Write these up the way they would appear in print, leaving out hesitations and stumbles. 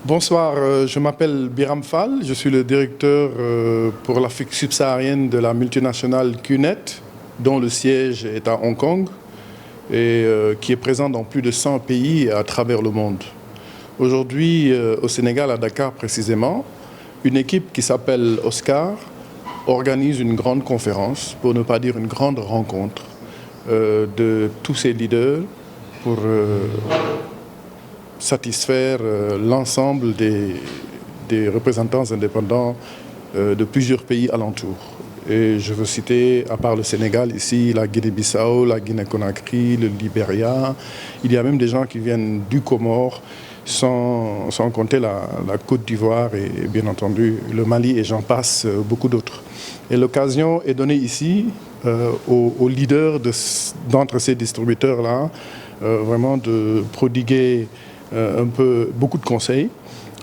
Bonsoir, je m'appelle Biram Fall, je suis le directeur pour l'Afrique subsaharienne de la multinationale QNet, dont le siège est à Hong Kong et qui est présent dans plus de 100 pays à travers le monde. Aujourd'hui, au Sénégal, à Dakar précisément, une équipe qui s'appelle Oscar organise une grande conférence, pour ne pas dire une grande rencontre, de tous ces leaders pour satisfaire l'ensemble des représentants indépendants de plusieurs pays alentours. Et je veux citer, à part le Sénégal, ici, la Guinée-Bissau, la Guinée-Conakry, le Libéria. Il y a même des gens qui viennent du Comore, sans compter la Côte d'Ivoire et bien entendu le Mali et j'en passe beaucoup d'autres. Et l'occasion est donnée ici aux leaders d'entre ces distributeurs-là, vraiment de prodiguer beaucoup de conseils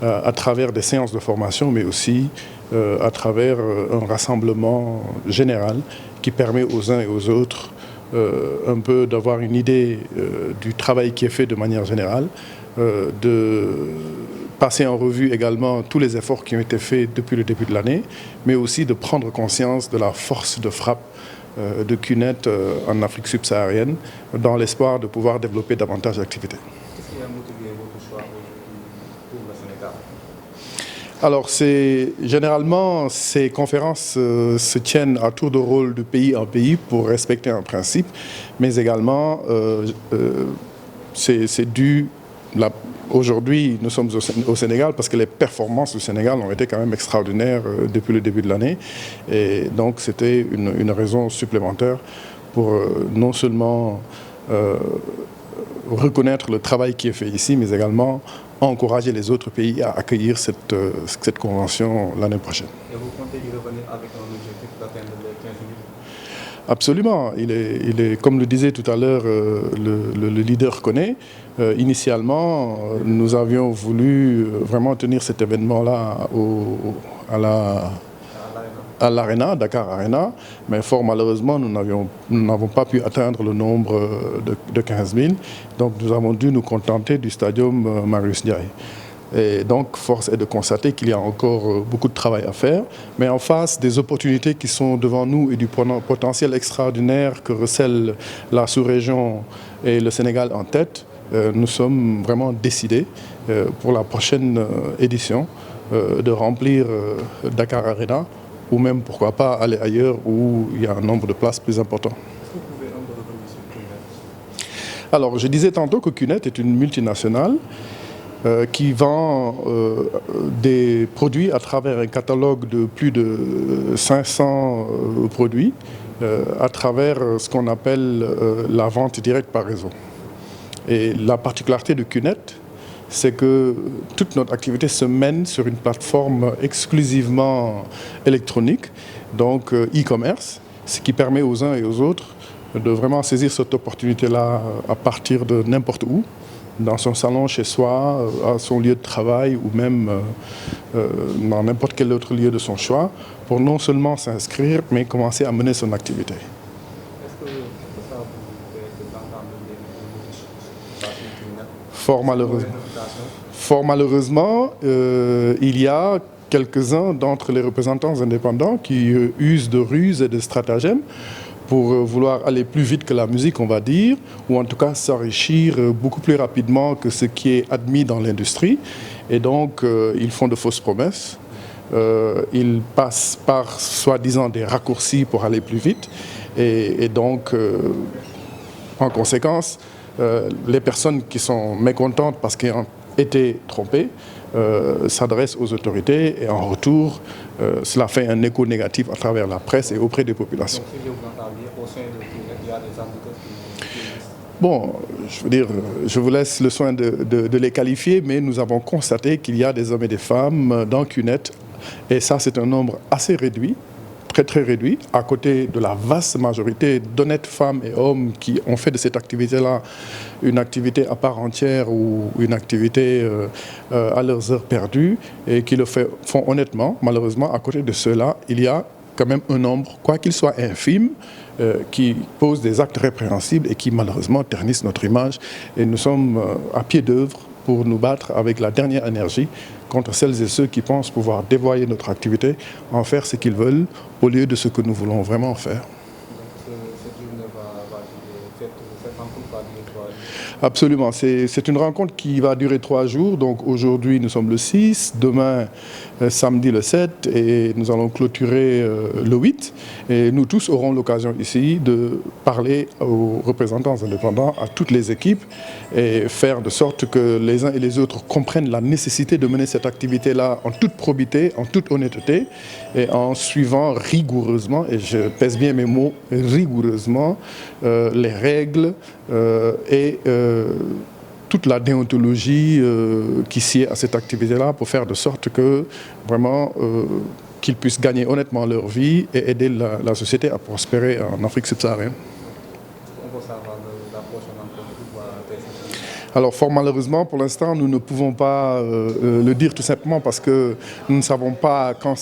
à travers des séances de formation, mais aussi à travers un rassemblement général qui permet aux uns et aux autres un peu d'avoir une idée du travail qui est fait de manière générale, de passer en revue également tous les efforts qui ont été faits depuis le début de l'année, mais aussi de prendre conscience de la force de frappe de QNet en Afrique subsaharienne, dans l'espoir de pouvoir développer davantage d'activités. Qu'est-ce qui a motivé votre choix pour le Sénégal? Alors, généralement, ces conférences se tiennent à tour de rôle de pays en pays pour respecter un principe, mais également, c'est dû... Aujourd'hui, nous sommes au Sénégal parce que les performances du Sénégal ont été quand même extraordinaires depuis le début de l'année. Et donc, c'était une raison supplémentaire pour non seulement reconnaître le travail qui est fait ici, mais également encourager les autres pays à accueillir cette convention l'année prochaine. Et vous comptez y revenir avec un objectif d'atteindre les 15 000? Absolument. Il est, comme le disait tout à l'heure le leader connaît. Initialement, nous avions voulu vraiment tenir cet événement-là à l'Arena, Dakar Arena, mais fort malheureusement, nous n'avons pas pu atteindre le nombre de 15 000. Donc nous avons dû nous contenter du stadium Marius Ndiaye. Et donc, force est de constater qu'il y a encore beaucoup de travail à faire. Mais en face des opportunités qui sont devant nous et du potentiel extraordinaire que recèle la sous-région et le Sénégal en tête, nous sommes vraiment décidés pour la prochaine édition de remplir Dakar Arena ou même, pourquoi pas, aller ailleurs où il y a un nombre de places plus important. Est-ce que vous pouvez un peu revenir sur QNet? Alors, je disais tantôt que QNet est une multinationale qui vend des produits à travers un catalogue de plus de 500 produits à travers ce qu'on appelle la vente directe par réseau. Et la particularité de QNet, c'est que toute notre activité se mène sur une plateforme exclusivement électronique, donc e-commerce, ce qui permet aux uns et aux autres de vraiment saisir cette opportunité-là à partir de n'importe où, dans son salon, chez soi, à son lieu de travail ou même dans n'importe quel autre lieu de son choix, pour non seulement s'inscrire, mais commencer à mener son activité. Est-ce que ça vous fait d'entendre des QNet? Fort malheureusement, il y a quelques-uns d'entre les représentants indépendants qui usent de ruses et de stratagèmes pour vouloir aller plus vite que la musique, on va dire, ou en tout cas s'enrichir beaucoup plus rapidement que ce qui est admis dans l'industrie. Et donc, ils font de fausses promesses. Ils passent par, soi-disant, des raccourcis pour aller plus vite. Et donc, en conséquence, les personnes qui sont mécontentes parce qu'elles ont été trompées s'adressent aux autorités et en retour, cela fait un écho négatif à travers la presse et auprès des populations. Donc, si vous entendiez, au sein de QNet, il y a des articles qui... Bon, je veux dire, je vous laisse le soin de les qualifier, mais nous avons constaté qu'il y a des hommes et des femmes dans QNet, et ça c'est un nombre assez réduit, très réduit, à côté de la vaste majorité d'honnêtes femmes et hommes qui ont fait de cette activité-là une activité à part entière ou une activité à leurs heures perdues et qui le font honnêtement. Malheureusement, à côté de cela, il y a quand même un nombre, quoi qu'il soit infime, qui posent des actes répréhensibles et qui malheureusement ternissent notre image. Et nous sommes à pied d'œuvre pour nous battre avec la dernière énergie contre celles et ceux qui pensent pouvoir dévoyer notre activité, en faire ce qu'ils veulent au lieu de ce que nous voulons vraiment faire. Absolument, c'est une rencontre qui va durer 3 jours. Donc aujourd'hui nous sommes le 6, demain samedi le 7 et nous allons clôturer le 8. Et nous tous aurons l'occasion ici de parler aux représentants indépendants, à toutes les équipes et faire de sorte que les uns et les autres comprennent la nécessité de mener cette activité-là en toute probité, en toute honnêteté et en suivant rigoureusement, et je pèse bien mes mots, rigoureusement les règles et toute la déontologie qui sied à cette activité-là pour faire de sorte que vraiment qu'ils puissent gagner honnêtement leur vie et aider la société à prospérer en Afrique subsaharienne. Alors fort malheureusement, pour l'instant, nous ne pouvons pas le dire tout simplement parce que nous ne savons pas quand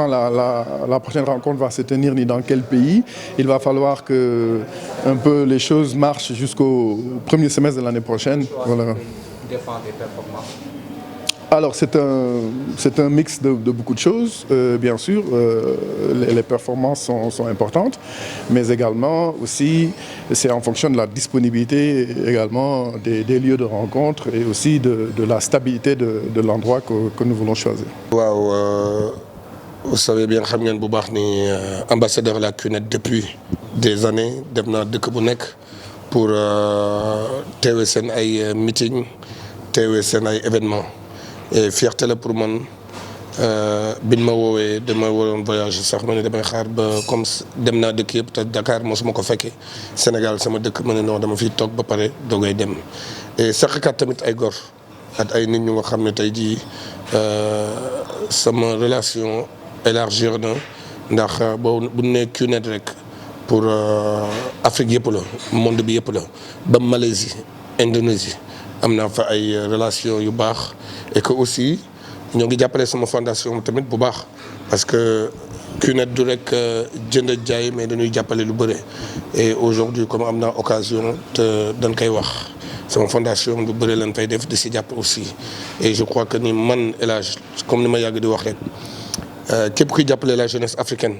la prochaine rencontre va se tenir ni dans quel pays. Il va falloir que un peu les choses marchent jusqu'au premier semestre de l'année prochaine. Voilà. Alors c'est un mix de beaucoup de choses, bien sûr. Les performances sont importantes, mais également aussi c'est en fonction de la disponibilité également des lieux de rencontre et aussi de la stabilité de l'endroit que nous voulons choisir. Wow, vous savez bien xam ngeen bu baax ni ambassadeur la CUNED depuis des années dem naa dëkk bu nekk pour teewe seen ay meeting teewe seen ay événements. Et fierté la pour man biñ ma woowee dama waroon voyage sax ma ne damay xaar ba comme dem naa dëkk yëpp te Dakar mosuma ko fekkee Sénégal sama dëkk ma ne non dama fiy toog ba pare doogay dem et saxkat tamit ay gor ak ay nit ñu nga xam ne tey jii sama relation élargir na ndax boo bu nee CUNED rek pour Afrique yëpp la monde bi yëpp la ba Malaisie Indonésie am naa fa ay relation yu baax et que aussi ñoo ngi jàppale sama fondation tamit bu baax parce que CUNED du rek jënd jaay mais dañuy jàppale lu bëre et aujourd'hui comme am naa occasion te dañ koy wax sama fondation lu bëre lañ fay def di si jàpp aussi et je crois que ni man El Hadj comme ni ma yàgg di wax rek képp kuy jàppale la jeunesse africaine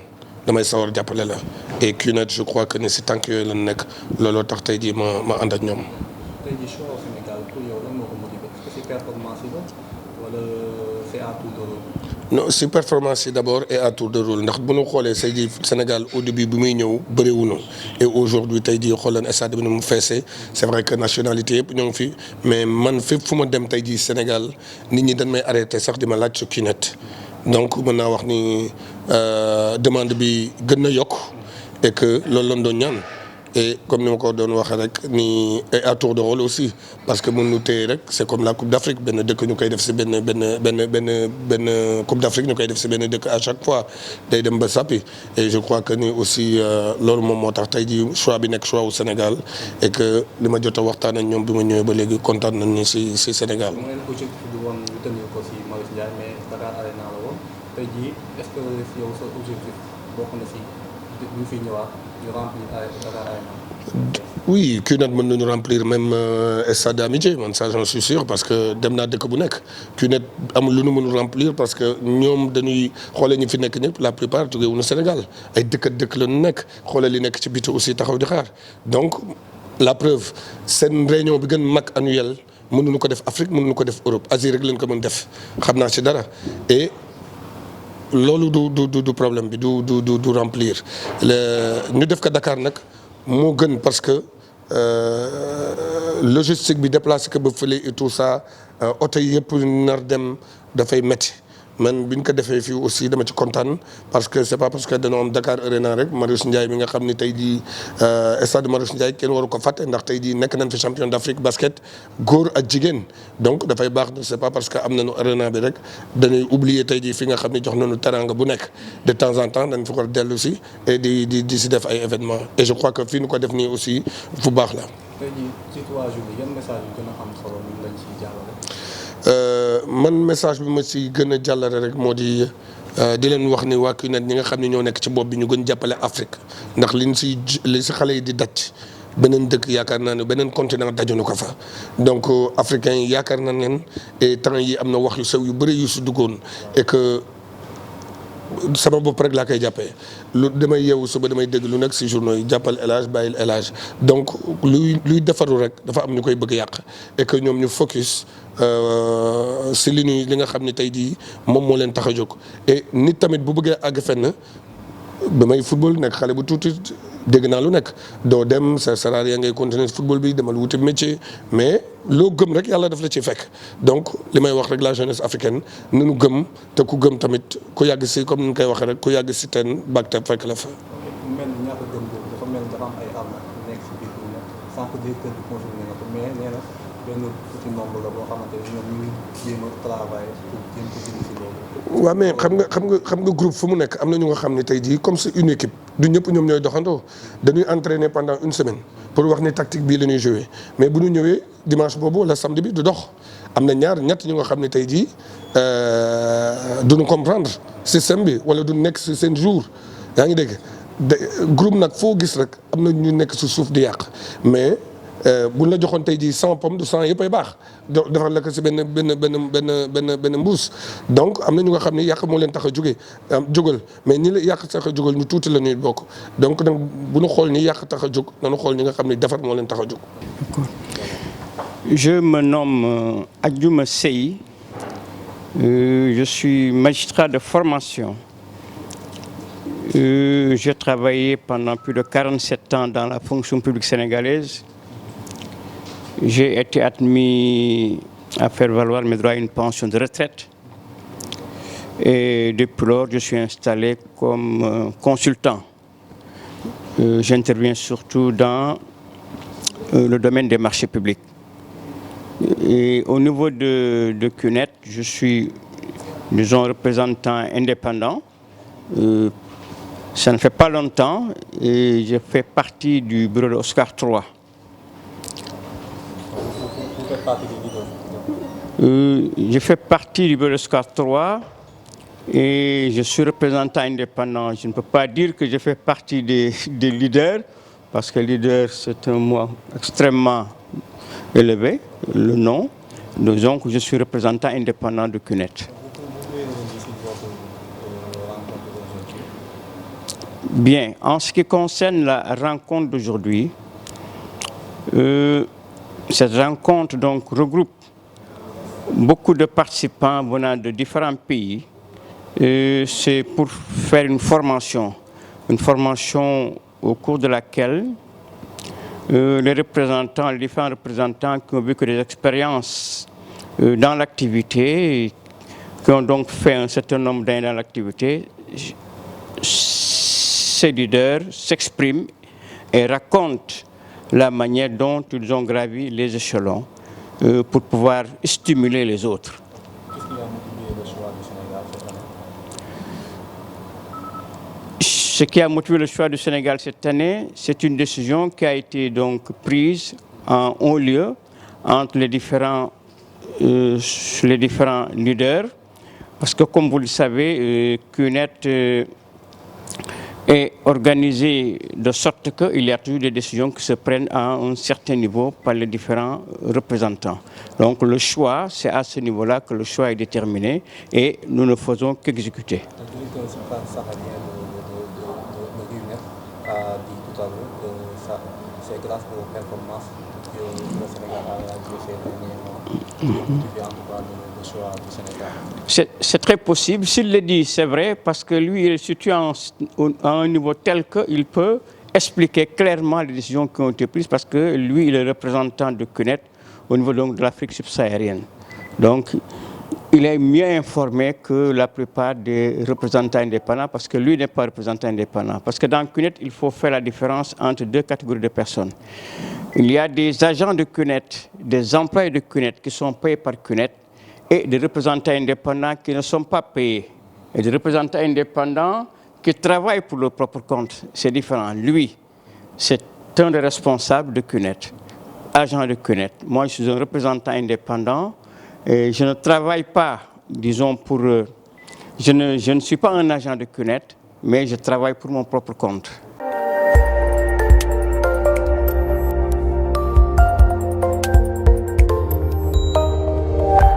damay sawar jàppale la et CUNED je crois que ni si tànk yooyu lañ nekk looloo tax tey jii ma ànd ak ñoom. tey jii choix au Sénégal pour yow lan moo ko motivé est-ce que c'est performance yi la wala c'est à tour de rôle. non si performance yi d'abord et à tour de rôle ndax bu ñu xoolee tey jii Sénégal au début bi muy ñëw bëriwuñu et aujourd'hui tey jii xool leen stade bi ni mu feesee c'est vrai que nationalité yëpp ñoo ngi fi mais man fépp fu ma dem tey jii Sénégal nit ñi dañ may arrêté sax di ma laaj ci CUNED donc mën naa wax ni demande bi gën na yokk et que loolu lañ doon ñaan. Et comme ni ma ko doon waxee rek ni et à tour de rôle aussi parce que mun nu téye rek c'est comme la Coupe d'Afrique benn dëkk ñu koy def si benn Coupe d'Afrique ñu koy def si benn dëkk à chaque fois day dem ba sappi et je crois que ni aussi loolu moom moo tax tey jii choix bi nekk choix au Sénégal et que li ma jot a waxtaan ak ñoom bi ma ñëwee ba léegi kontaan nañ ni si Sénégal. mu ngi objectif bi woon ñu tenir ko si Marius Ndiaye mais Dakar Arena la woon tey jii est-ce que yow sa objectif bokk na si bu fi ñëwaat. Oui, CUNED mën nañu remplir même stade d'amitié man ça j'en suis sûr parce que dem naa dëkk bu nekk CUNED amul lu nu mënul remplir parce que ñoom dañuy xoolee ñu fi nekk ñëpp la plupart jóge wuñu Sénégal ay dëkk la ñu nekk xoolee li nekk ci biti aussi taxaw di xaar donc la preuve seen réunion bi gën mag annuelle mënuñu ko def Afrique mënuñu ko def Europe Asie rek lañ ko mën def xam naa ci dara et loolu du problème bi du remplir ñu def ko Dakar nag moo gën parce que logistique bi déplacé ko ba fële et tout ça oto yëpp nar dem dafay métti man bi ñu ko defee fii aussi dama ci kontaan parce que c'est pas parce que dañoo am Dakar Arena rek Marius Ndiaye mi nga xam ni tey jii stade Marius Ndiaye kenn waru ko fàtte ndax tey jii nekk nañ fi champion d'Afrique basket góor ak jigéen donc dafay baax c'est pas parce que am nañu Arena bi rek dañuy oublier tey jii fi nga xam ni jox nañu teranga bu nekk de temps en temps dañ fi ko dellu si et di si def ay événements et je crois que fii ñu ko def nii aussi fu baax la. tey jii ci 3 jours yi yan message yu gën a am solo ñu lañ ciy jàllale. man message bi ma ci gën a jàllale rek moo di leen wax ni waa CUNED ñi nga xam ne ñoo nekk ci bopp bi ñu gën jàppale Afrique ndax li si xale yi di daj beneen dëkk yaakaar naa ne beneen continent dajunu ko fa donc africains yi yaakaar naa leen et temps yi am na wax yu sew yu bëri yu si duggoon et que sama bopp rek laa koy jàppee lu damay yeewu suba damay dégg lu nekk si journaux yi jàppal El Hadj bàyyil El Hadj donc luy defaru rek dafa am ñu koy bëgg yàq et que ñoom ñu focus si li nga xam ne tey jii moom moo leen tax a jóg et nit tamit bu bëggee àgg fenn ba may football nekk xale bu tuuti dégg naa lu nekk doo dem ça sert à rien ngay continuer football bi demal wuti métier mais loo gëm rek yàlla daf la ci fekk donc li may wax rek la jeunesse africaine nanu gëm te ku gëm tamit ku yàgg si comme ni ñu koy waxee rek ku yàgg si teen baag te fekk la fa. mel ni ñàkk a gëm boobu dafa mel ni dafa am ay arnaques yu nekk si biir bi nag sans que directeur bi confirmé na ko mais nee na benn petit nombre la boo xamante ne ñoom ñu ngi jéem a travailler pour jéem ko jënd si loolu. waaw mais xam nga groupe fu mu nekk am na ñu nga xam ne tey jii comme c'est une équipe du ñëpp ñoom ñooy doxandoo dañuy entraîner pendant une semaine pour wax ni tactique bii la ñuy jouer mais bu ñu ñëwee dimanche boobu wala samedi bi du dox am na ñett ñu nga xam ne tey jii duñu comprendre système bi wala du nekk si seen jour yaa ngi dégg groupe nag foo gis rek am na ñu nekk si suuf di yàq mais buñ la joxoon tey jii 100 pommes du 100 yëpp ay baax defal la ko si benn mbuus donc am na ñu nga xam ne yàq moo leen tax a jógal mais ñi la yàq tax a jógal ñu tuuti la ñuy bokk donc nag bu ñu xool ni yàq tax a jóg nañu xool ñi nga xam ne defar moo leen tax a jóg. Je me nomme Adjouma Sey. Je suis magistrat de formation. J'ai travaillé pendant plus de 47 ans dans la fonction publique sénégalaise. J'ai été admis à faire valoir mes droits à une pension de retraite. Et depuis lors, je suis installé comme consultant. J'interviens surtout dans le domaine des marchés publics. Et au niveau de CUNET, je suis, disons, représentant indépendant. Ça ne fait pas longtemps et je fais partie du bureau d'Oscar III. Je fais partie du bureau d'Oscar III et je suis représentant indépendant. Je ne peux pas dire que je fais partie des leaders parce que leader, c'est un mot extrêmement élevé, le nom. Donc, je suis représentant indépendant de CUNET. Bien, en ce qui concerne la rencontre d'aujourd'hui, cette rencontre donc regroupe beaucoup de participants venant de différents pays. C'est pour faire une formation au cours de laquelle les différents représentants qui ont vécu des expériences dans l'activité, qui ont donc fait un certain nombre d'années dans l'activité, ces leaders s'expriment et racontent la manière dont ils ont gravi les échelons pour pouvoir stimuler les autres. Qu'est-ce qui a motivé le choix du Sénégal cette année? Ce qui a motivé le choix du Sénégal cette année, c'est une décision qui a été donc prise en haut lieu entre les différents leaders. Parce que comme vous le savez, CUNET est organisé de sorte qu'il y a toujours des décisions qui se prennent à un certain niveau par les différents représentants. Donc le choix, c'est à ce niveau-là que le choix est déterminé et nous ne faisons qu'exécuter. Le directeur saharien de CUNET a dit tout à l'heure que c'est grâce aux performances que le Sénégal a réalisé ces derniers mois qui ont motivé en tout cas le choix du Sénégal. C'est très possible. S'il le dit, c'est vrai, parce que lui, il est situé à un niveau tel qu'il peut expliquer clairement les décisions qui ont été prises, parce que lui, il est représentant de CUNET au niveau donc de l'Afrique subsaharienne. Donc, il est mieux informé que la plupart des représentants indépendants, parce que lui n'est pas représentant indépendant. Parce que dans CUNET, il faut faire la différence entre deux catégories de personnes. Il y a des agents de CUNET, des employés de CUNET qui sont payés par CUNET, et des représentants indépendants qui ne sont pas payés. Et des représentants indépendants qui travaillent pour leur propre compte. C'est différent. Lui, c'est un des responsables de CUNET, agent de CUNET. Moi, je suis un représentant indépendant et je ne travaille pas, disons, pour... Je ne suis pas un agent de CUNET, mais je travaille pour mon propre compte.